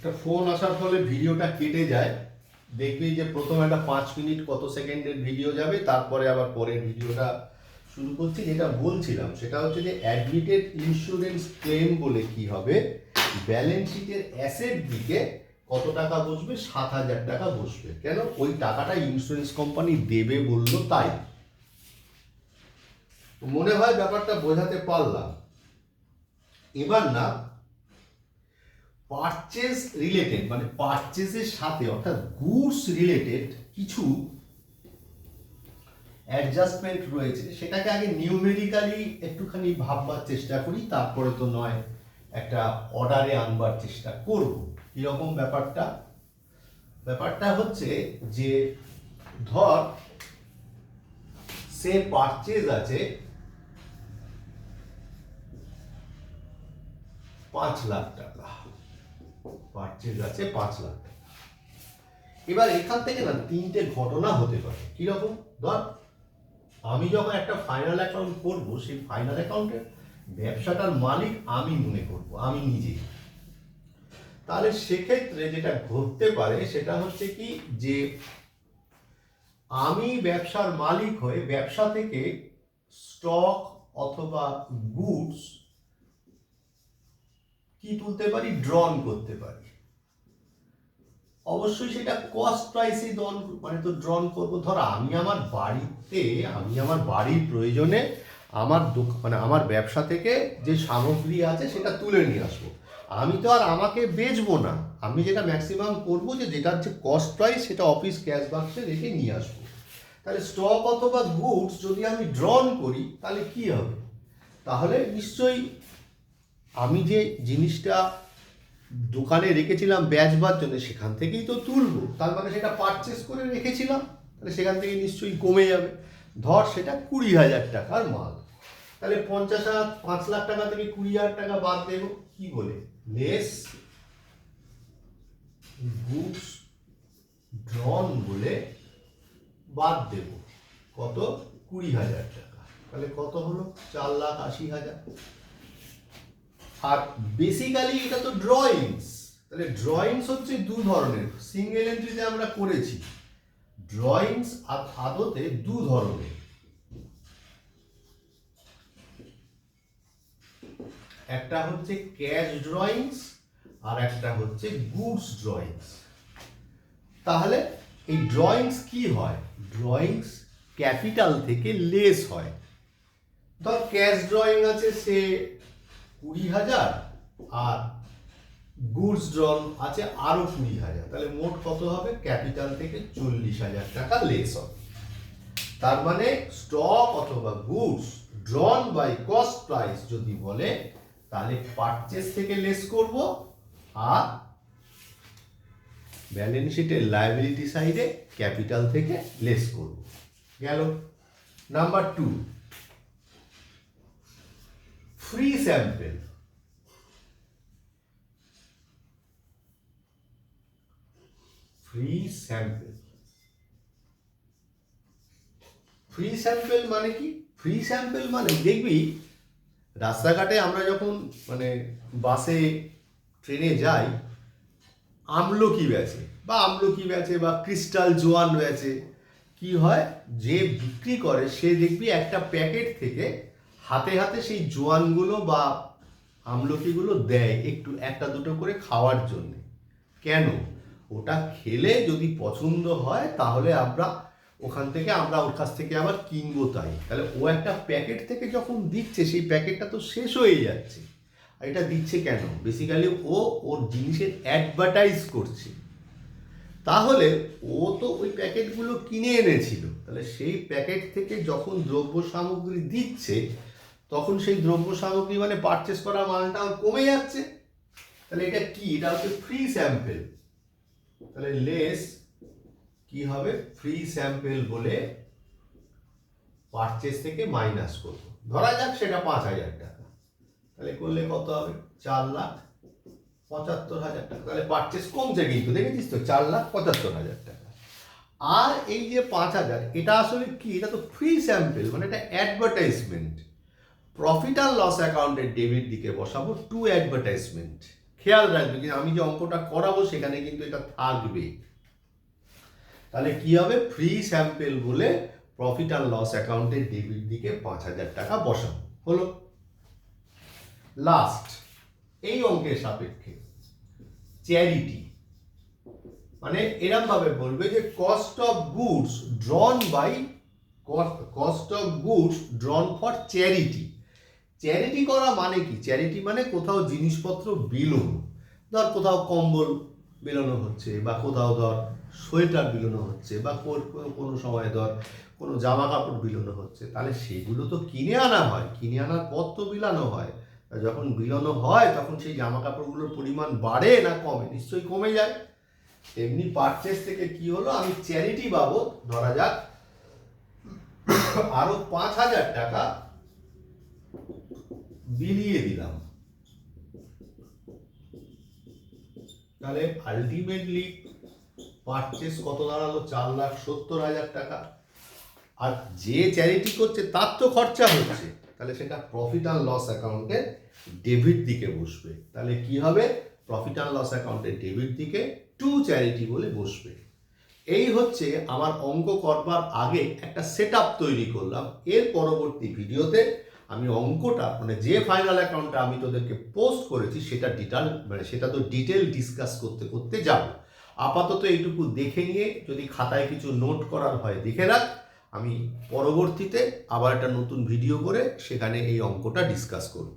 একটা ফোন আসার ফলে ভিডিওটা কেটে যায়। দেখবি যে প্রথম একটা 5 মিনিট কত সেকেন্ডের ভিডিও যাবে, তারপরে আবার পরের ভিডিওটা শুরু করছি। যেটা বলছিলাম সেটা হচ্ছে যে অ্যাডমিটেড ইন্স্যুরেন্স ক্লেম বলে কি হবে, ব্যালেন্স শিটের অ্যাসেট দিকে কত টাকা বসবে, 7,000 টাকা বসবে। কেন? ওই টাকাটা ইন্স্যুরেন্স কোম্পানি দেবে বললো তাই। মনে হয় ব্যাপারটা বোঝাতে পারলাম। এবার না, পারচেজ রিলেটেড মানে পারচেজের সাথে অর্থাৎ গুডস রিলেটেড কিছু অ্যাডজাস্টমেন্ট রয়েছে, সেটাকে আগে নিউমেরিক্যালি একটুখানি ভাববার চেষ্টা করি, তারপরে তো নয় একটা অর্ডারে আনবার চেষ্টা করব। কিরকম ব্যাপারটা? ব্যাপারটা হচ্ছে যে ধর সে পারচেজ আছে 5 লাখ টাকা, পারচেজ আছে 5 লাখ টাকা। এবার এখান থেকে না 3টে ঘটনা হতে পারে। কিরকম? ধর আমি যখন একটা ফাইনাল অ্যাকাউন্ট করব, সেই ফাইনাল অ্যাকাউন্টের ব্যবসাটার মালিক আমি মনে করব, আমি নিজে। তাহলে সেক্ষেত্রে যেটা ঘটতে পারে সেটা হচ্ছে কি, যে আমি ব্যবসার মালিক হয়ে ব্যবসা থেকে স্টক অথবা গুডস কি তুলতে পারি, ড্রন করতে পারি। অবশ্যই সেটা কস্ট প্রাইসে ড্রন করবো। ধর আমি আমার বাড়িতে, আমি আমার বাড়ির প্রয়োজনে আমার আমার ব্যবসা থেকে যে সামগ্রী আছে সেটা তুলে নিয়ে আসবো। আমি তো আর আমাকে বেচবো না, আমি যেটা ম্যাক্সিমাম করবো যে যেটার যে কস্ট প্রাইস সেটা অফিস ক্যাশ বাক্সে রেখে নিয়ে আসবো। তাহলে স্টক অথবা গুডস যদি আমি ড্রন করি তাহলে কি হবে? তাহলে নিশ্চয়ই আমি যে জিনিসটা দোকানে রেখেছিলাম বেচবার জন্য সেখান থেকেই তো তুলবো, তার মানে সেটা পারচেস করে রেখেছিলাম, তাহলে সেখান থেকে নিশ্চয়ই কমে যাবে। ধর সেটা 20,000 টাকার মাল, তাহলে 5 লাখ টাকা থেকে 20,000 টাকা বাদ দেবো। কি বলে? লেস গুডস ড্রন বলে বাদ দেব। কত? 20,000 টাকা। তাহলে কত হলো? 4,80,000। আর বেসিক্যালি এটা তো ড্রয়িংস। তাহলে ড্রয়িংস হচ্ছে দু ধরনের, সিঙ্গেল এন্ট্রিতে আমরা করেছি। ড্রয়িংস আদতে দু ধরনের, একটা হচ্ছে ক্যাশ ড্রয়িংস আর একটা হচ্ছে গুডস ড্রয়িংস। তাহলে এই ড্রয়িংস কি হয়? ড্রয়িংস ক্যাপিটাল থেকে লেস হয়। ধর ক্যাশ ড্রয়িং আছে সে 20,000 আর গুডস ড্রন আছে আরো 20,000, তাহলে মোট কত হবে? ক্যাপিটাল থেকে 40,000 টাকা লেস হবে। তার মানে স্টক অথবা goods drawn by cost price যদি বলে, তাহলে পারচেজ থেকে লেস করব আর ব্যালেন্স শিটের লায়াবিলিটি সাইডে ক্যাপিটাল থেকে লেস করব। গেল। Number 2, free sample. Free sample, free sample মানে কি? ফ্রি স্যাম্পেল মানে দেখবি রাস্তাঘাটে আমরা যখন বাসে ট্রেনে যাই, আমলকি বেচে বা ক্রিস্টাল জোয়ান বেচে। কি হয়, যে বিক্রি করে সে দেখবি একটা প্যাকেট থেকে হাতে হাতে সেই জোয়ানগুলো বা আমলকিগুলো দেয় একটু একটা দুটো করে খাওয়ার জন্য। কেন? ওটা খেলে যদি পছন্দ হয় তাহলে আমরা ওর কাছ থেকে আবার কিনবো, তাই। তাহলে ও একটা প্যাকেট থেকে যখন দিচ্ছে, সেই প্যাকেটটা তো শেষ হয়ে যাচ্ছে। আর এটা দিচ্ছে কেন? বেসিক্যালি ও ওর জিনিসের অ্যাডভার্টাইজ করছে। তাহলে ও তো ওই প্যাকেটগুলো কিনে এনেছিল, তাহলে সেই প্যাকেট থেকে যখন দ্রব্য সামগ্রী দিচ্ছে, তখন সেই দ্রব্য সামগ্রী পারচেস করা মালটা কমে যাচ্ছে। তাহলে এটা কি? এটা হচ্ছে ফ্রি স্যাম্পেল। তাহলে লেস কি হবে? ফ্রি স্যাম্পেল বলে পারচেস থেকে মাইনাস করবো। ধরা যাক সেটা 5,000 টাকা, তাহলে করলে কত হবে? 4,75,000 টাকা। তাহলে পারচেস কমছে, কিন্তু দেখেছিস তো 4,75,000 টাকা। আর এই যে 5,000, এটা আসলে কি? এটা তো ফ্রি স্যাম্পেল, এটা অ্যাডভার্টাইজমেন্ট। প্রফিট আর লস অ্যাকাউন্টের ডেবিট দিকে বসাবো টু অ্যাডভার্টাইজমেন্ট। খেয়াল রাখবে যে আমি যে অঙ্কটা করাবো সেখানে কিন্তু এটা থাকবে। তাহলে কি হবে, ফ্রি স্যাম্পেল বলে প্রফিট অ্যান্ড লস অ্যাকাউন্টের ডেবিট দিকে 5,000 টাকা বসানো হলো। লাস্ট এই অঙ্কের সাপেক্ষে চ্যারিটি, মানে এরকম ভাবে বলবে যে cost of goods drawn by cost of goods drawn for charity. Charity করা মানে কি? চ্যারিটি মানে কোথাও জিনিসপত্র বিলোনো, ধর কোথাও কম্বল বিলোনো হচ্ছে, বা কোথাও ধর সোয়েটার বিলোনো হচ্ছে, বা কোনো সময় ধর কোনো জামা কাপড় বিলোনো হচ্ছে, তাহলে সেগুলো তো কিনে আনা হয়, কিনে আনার পর তো বিলানো হয়। যখন বিলানো হয় তখন সেই জামা কাপড়গুলোর পরিমাণ বাড়ে না কমে? নিশ্চয়ই কমে যায়। এমনি পারচেস থেকে কি হলো, আমি চ্যারিটি বাবদ ধরা যাক আরো 5,000 টাকা বিলিয়ে দিলাম, তাহলে আলটিমেটলি পারচেস কত দাঁড়ালো? 4,70,000 টাকা। আর যে চ্যারিটি করছে তার তো খরচা হচ্ছে, তাহলে সেটা প্রফিট অ্যান্ড লস অ্যাকাউন্টে ডেবিট দিকে বসবে। তাহলে কি হবে, প্রফিট অ্যান্ড লস অ্যাকাউন্টে ডেবিট দিকে টু চ্যারিটি বলে বসবে। এই হচ্ছে আমার অঙ্ক করবার আগে একটা সেট আপ তৈরি করলাম। এর পরবর্তী ভিডিওতে আমি অঙ্কটা, মানে যে ফাইনাল অ্যাকাউন্টটা আমি তোদেরকে পোস্ট করেছি সেটা সেটা তো ডিটেল ডিসকাস করতে করতে যাব। আপাতত এইটুকু দেখে নিয়ে যদি খাতায় কিছু নোট করার হয় দেখে রাখ, আমি পরবর্তীতে আবার একটা নতুন ভিডিও করে সেখানে এই অঙ্কটা ডিসকাস করব।